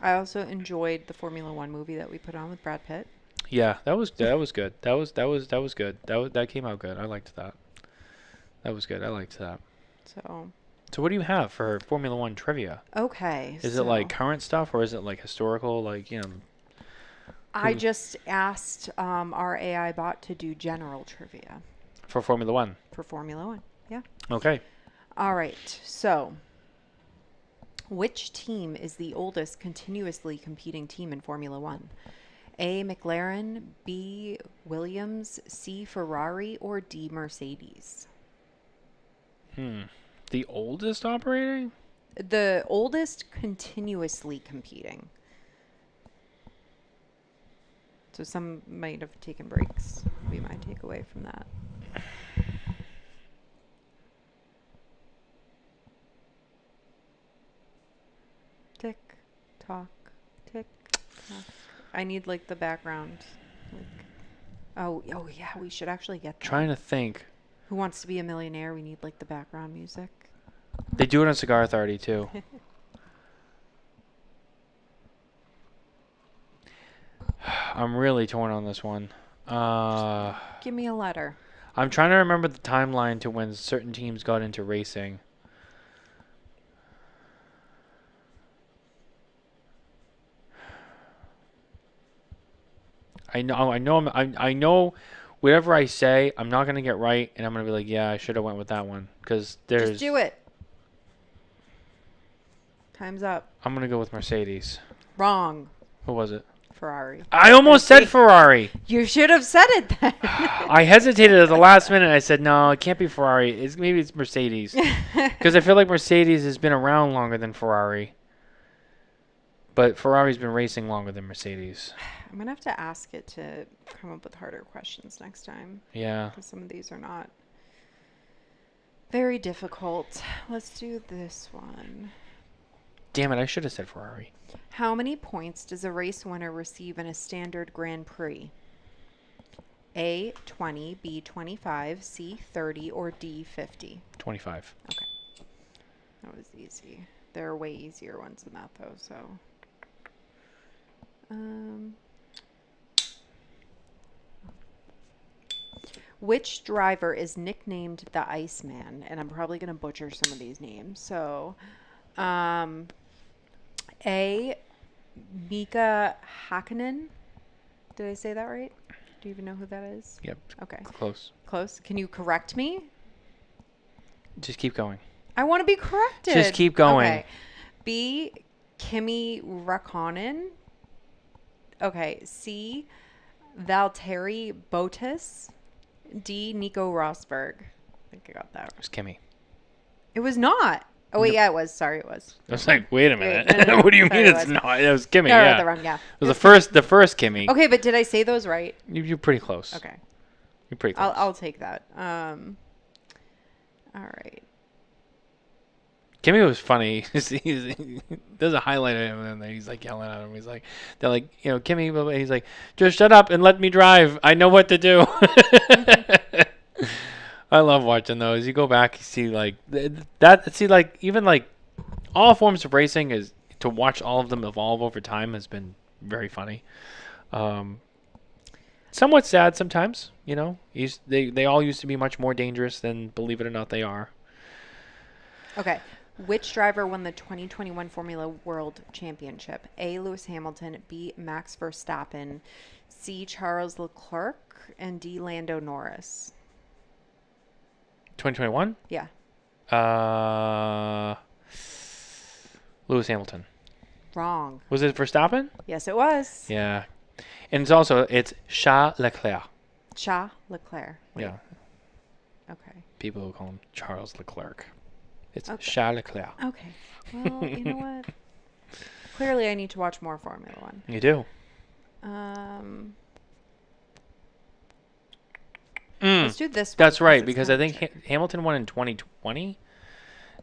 I also enjoyed the Formula One movie that we put on with Brad Pitt. yeah, that was good. That was good. That came out good. I liked that. That was good. I liked that. So what do you have for Formula One trivia? Okay. Is it like current stuff or is it like historical? Like I just asked our AI bot to do general trivia for Formula One. for Formula One. Yeah. Okay. All right. So, which team is the oldest continuously competing team in Formula One? A. McLaren, B. Williams, C. Ferrari, or D. Mercedes? The oldest operating? The oldest continuously competing. So some might have taken breaks. Would be my takeaway from that. Tick tock, tick tock. I need like the background. Like, oh yeah, we should actually get that. Trying to think. Who Wants to Be a Millionaire? We need like the background music. They do it on Cigar Authority too. I'm really torn on this one. Give me a letter. I'm trying to remember the timeline to when certain teams got into racing. I know. Whatever I say, I'm not gonna get right, and I'm gonna be like, yeah, I should have went with that one because there's. Just do it. Time's up. I'm gonna go with Mercedes. Wrong. Who was it? Ferrari. I almost said Ferrari. You should have said it then. I hesitated at the last minute. I said, no, it can't be Ferrari. Maybe it's Mercedes. Because I feel like Mercedes has been around longer than Ferrari. But Ferrari's been racing longer than Mercedes. I'm going to have to ask it to come up with harder questions next time. Yeah. Because some of these are not very difficult. Let's do this one. Damn it, I should have said Ferrari. How many points does a race winner receive in a standard Grand Prix? A, 20, B, 25, C, 30, or D, 50? 25. Okay. That was easy. There are way easier ones than that, though, so. Which driver is nicknamed the Iceman? And I'm probably going to butcher some of these names. So, A, Mika Hakkinen. Did I say that right? Do you even know who that is? Yep. Okay. Close. Close. Can you correct me? Just keep going. I want to be corrected. Just keep going. Okay. B, Kimi Räikkönen. Okay. C, Valtteri Bottas. D, Nico Rosberg. I think I got that. It was Kimmy. It was not. Oh, wait, No. yeah, it was. Sorry, it was. I was like, wait a minute. no, What do you sorry, mean it it's was. not? It was Kimmy, No, I got yeah. that wrong, yeah. It was the first Kimmy. Okay, but did I say those right? You're pretty close. Okay. You're pretty close. I'll take that. All right. Kimmy was funny. There's a highlight of him, and he's like yelling at him. They're like, Kimmy. Blah, blah. He's like, just shut up and let me drive. I know what to do. I love watching those. You go back, you see like that. See like even like all forms of racing is to watch all of them evolve over time has been very funny. Somewhat sad sometimes. They all used to be much more dangerous than, believe it or not, they are. Okay. Which driver won the 2021 Formula World Championship? A, Lewis Hamilton, B, Max Verstappen, C, Charles Leclerc, and D, Lando Norris. 2021? Yeah. Lewis Hamilton. Wrong. Was it Verstappen? Yes, it was. Yeah. And it's Charles Leclerc. Charles Leclerc. Wait, Yeah. Okay. People who call him Charles Leclerc. It's Okay. Charles Leclerc. Okay. Well, you know what? Clearly, I need to watch more Formula One. You do. Let's do this one. That's right, it's because I kind of think Hamilton won in 2020.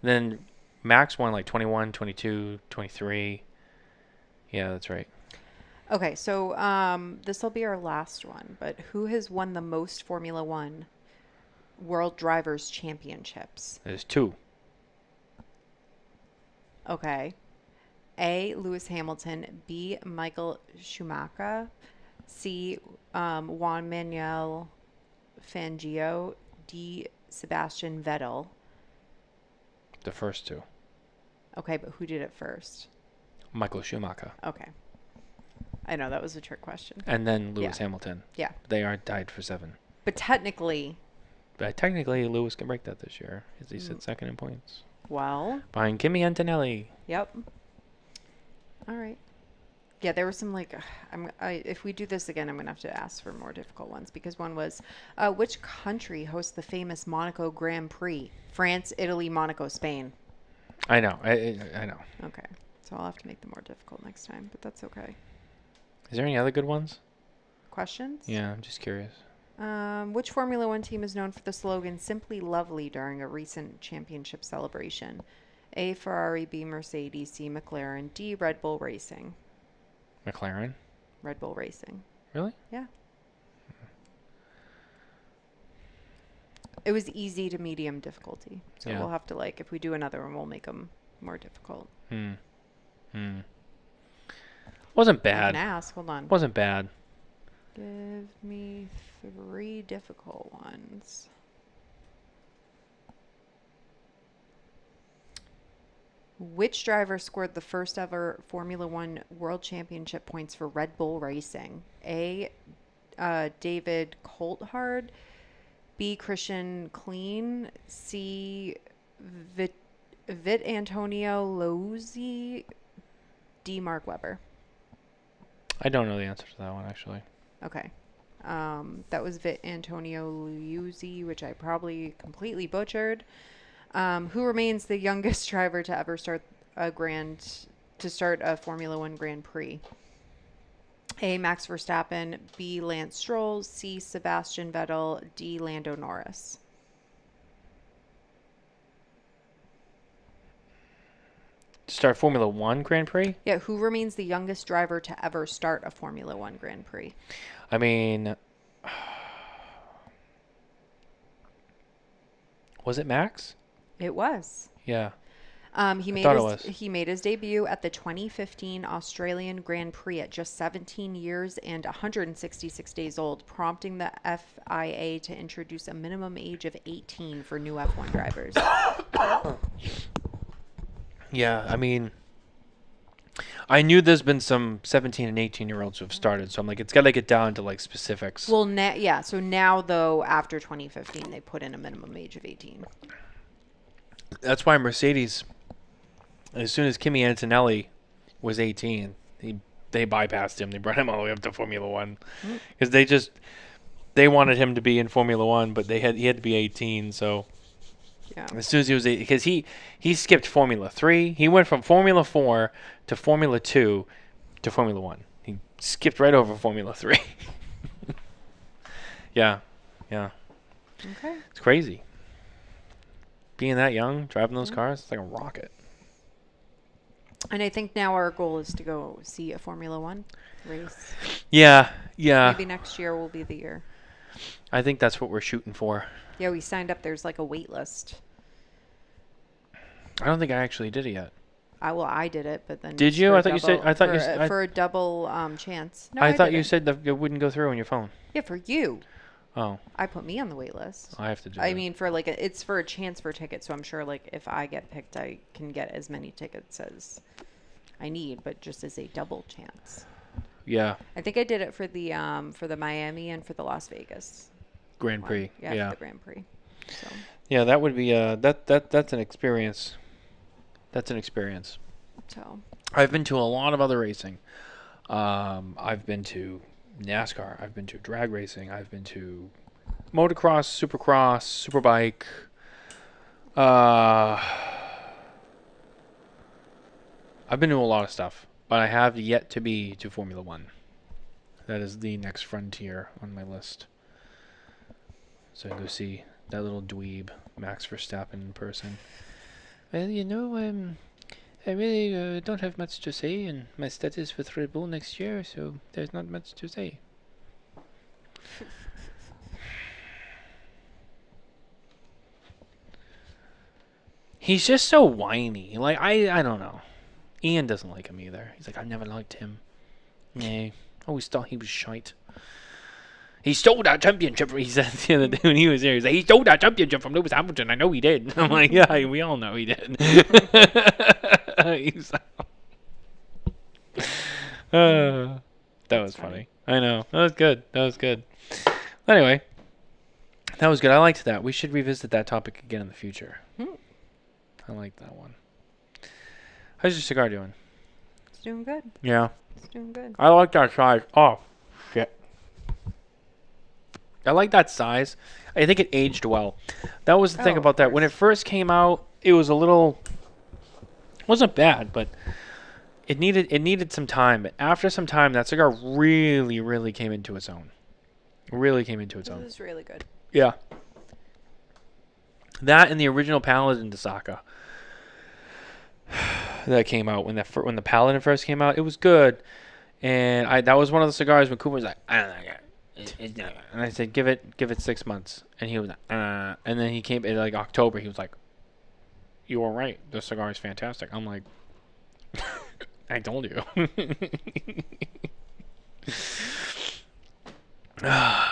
Then Max won like 21, 22, 23. Yeah, that's right. Okay, so this will be our last one, but who has won the most Formula One World Drivers' Championships? There's 2. Okay. A. Lewis Hamilton. B. Michael Schumacher. C. Juan Manuel Fangio. D. Sebastian Vettel. The first 2. Okay, but who did it first? Michael Schumacher. Okay. I know, that was a trick question. And then Lewis Yeah. Hamilton. Yeah. They are tied for 7. But technically, But technically, Lewis can break that this year, as he sits second in points. well, Behind Kimi Antonelli. yep. All right. Yeah, there were some if we do this again, I'm going to have to ask for more difficult ones because one was, which country hosts the famous Monaco Grand Prix? France, Italy, Monaco, Spain. I know. I know. Okay. So I'll have to make them more difficult next time, but that's okay. Is there any other good ones? Questions? Yeah, I'm just curious. Which Formula One team is known for the slogan "Simply Lovely" during a recent championship celebration? A. Ferrari, B. Mercedes, C. McLaren, D. Red Bull Racing. McLaren? Red Bull Racing. Really? Yeah. It was easy to medium difficulty. So Yeah. we'll have to, if we do another one, we'll make them more difficult. Wasn't I bad. can ask. Hold on. Wasn't bad. Give me 3 difficult ones. Which driver scored the first ever Formula One World Championship points for Red Bull Racing? A. David Coulthard. B. Christian Klein. C. Vit Antonio Lozzi. D. Mark Webber. I don't know the answer to that one, actually. Okay. That was Vit Antonio Liuzzi, which I probably completely butchered. Who remains the youngest driver to ever start a Formula One Grand Prix? A. Max Verstappen. B. Lance Stroll. C. Sebastian Vettel. D. Lando Norris. Start Formula One Grand Prix? Yeah, who remains the youngest driver to ever start a Formula One Grand Prix? I mean, was it Max? It was. Yeah. He made his debut at the 2015 Australian Grand Prix at just 17 years and 166 days old, prompting the FIA to introduce a minimum age of 18 for new F1 drivers. Yeah, I mean, I knew there's been some 17 and 18-year-olds who have started, so I'm like, it's got to get down to, specifics. Well, so now, though, after 2015, they put in a minimum age of 18. That's why Mercedes, as soon as Kimi Antonelli was 18, they bypassed him. They brought him all the way up to Formula One. Because they wanted him to be in Formula One, but he had to be 18, so... Yeah. As soon as he was 8, because he skipped Formula 3. He went from Formula 4 to Formula 2 to Formula 1. He skipped right over Formula 3. Yeah. Okay. It's crazy. Being that young, driving those cars, it's like a rocket. And I think now our goal is to go see a Formula One race. Yeah. Maybe next year will be the year. I think that's what we're shooting for. Yeah, we signed up. There's a wait list. I don't think I actually did it yet. I did it, but then did you? I thought you said. For a double chance. No, I thought didn't. you said that it wouldn't go through on your phone. Yeah, for you. Oh. I put me on the wait list. I have to do. I mean, for it's for a chance for tickets. So I'm sure if I get picked, I can get as many tickets as I need, but just as a double chance. Yeah. I think I did it for the Miami and for the Las Vegas Grand Prix. Yeah, for the Grand Prix. So. Yeah, that would be that's an experience. That's an experience. So. I've been to a lot of other racing. I've been to NASCAR. I've been to drag racing. I've been to motocross, supercross, superbike. I've been to a lot of stuff, but I have yet to be to Formula One. That is the next frontier on my list. So I go see that little dweeb, Max Verstappen, in person. Well, I really don't have much to say in my status with Red Bull next year, so there's not much to say. He's just so whiny. Like, I don't know. Ian doesn't like him either. He's like, I've never liked him. Nah. Always thought he was shite. He stole that championship, he said the other day when he was there. He's like, he stole that championship from Lewis Hamilton. I know he did. I'm like, yeah, we all know he did. That was funny. I know. That was good. Anyway, that was good. I liked that. We should revisit that topic again in the future. I like that one. How's your cigar doing? It's doing good. Yeah. It's doing good. I like that size. Oh, shit. I like that size. I think it aged well. That was the thing about that. When it first came out, it was a little... wasn't bad, but it needed some time. But after some time, that cigar really, really came into its own. It was really good. Yeah. That and the original Paladin de Saka that came out when the Paladin first came out, it was good. And that was one of the cigars when Cooper was like, I don't like it. And I said, give it 6 months. And he was like, and then he came in like October. He was like, you were right. The cigar is fantastic. I'm like, I told you.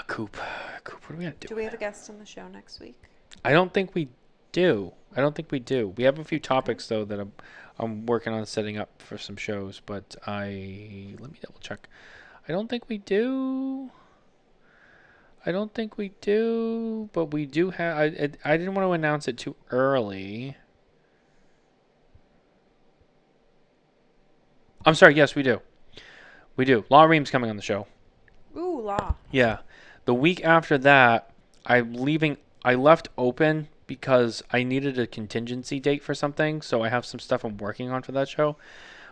Coop, what are we gonna do? Do we have a guest on the show next week? I don't think we do. We have a few topics though that I'm working on setting up for some shows, but let me double check. I don't think we do, but we do have. I didn't want to announce it too early. I'm sorry. Yes, we do. Law Ream's coming on the show. Ooh, Law. Yeah. The week after that, I left open because I needed a contingency date for something, so I have some stuff I'm working on for that show.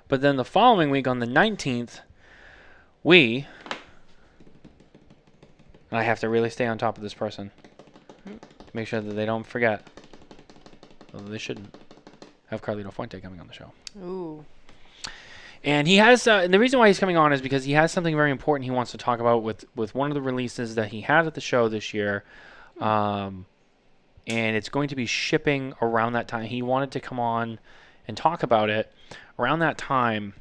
But then the following week on the 19th, and I have to really stay on top of this person to make sure that they don't forget, although they shouldn't, have Carlito Fuente coming on the show. Ooh. And he has, and the reason why he's coming on is because he has something very important he wants to talk about with one of the releases that he had at the show this year. And it's going to be shipping around that time. He wanted to come on and talk about it around that time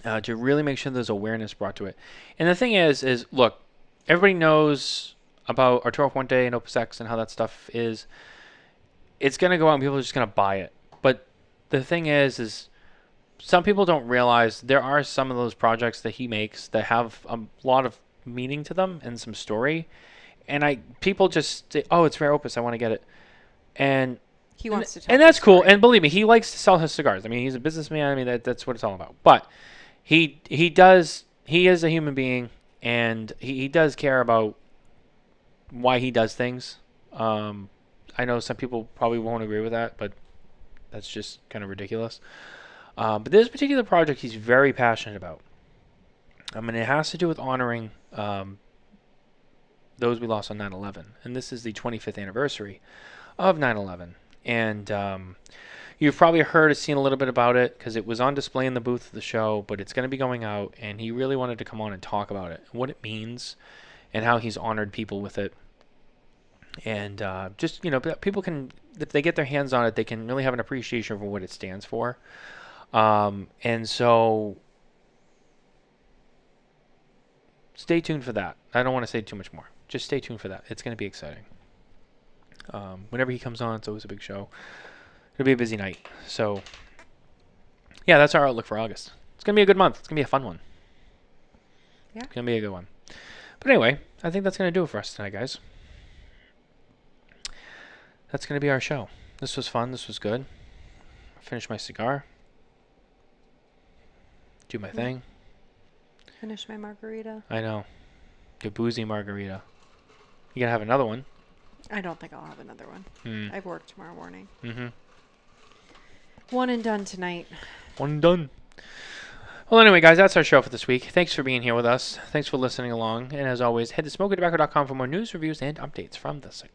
to really make sure there's awareness brought to it. And the thing is look, everybody knows about Arturo Fuente and Opus X and how that stuff is. It's going to go out and people are just going to buy it. But the thing is some people don't realize there are some of those projects that he makes that have a lot of meaning to them and some story. And people just say, oh, it's rare opus, I want to get it. And he wants to tell and that's cool. And believe me, he likes to sell his cigars. I mean, he's a businessman. I mean, that's what it's all about. But he is a human being, and he does care about why he does things. I know some people probably won't agree with that, but that's just kind of ridiculous. But this particular project he's very passionate about. I mean, it has to do with honoring those we lost on 9/11. And this is the 25th anniversary of 9/11. And you've probably heard or seen a little bit about it because it was on display in the booth of the show, but it's going to be going out. And he really wanted to come on and talk about it, what it means, and how he's honored people with it. And just, people can, if they get their hands on it, they can really have an appreciation for what it stands for. And so stay tuned for that. I don't want to say too much more. Just stay tuned for that. It's going to be exciting. Whenever he comes on, it's always a big show. It'll be a busy night. So, yeah, that's our outlook for August. It's going to be a good month. It's going to be a fun one. Yeah. It's going to be a good one. But anyway, I think that's going to do it for us tonight, guys. That's going to be our show. This was fun. This was good. Finish my cigar. Do my thing. Finish my margarita. I know. Your boozy margarita. You gotta have another one. I don't think I'll have another one. Mm. I've worked tomorrow morning. Mm-hmm. One and done tonight. One and done. Well, anyway, guys, that's our show for this week. Thanks for being here with us. Thanks for listening along. And as always, head to SmokinTabacco.com for more news, reviews, and updates from the cigar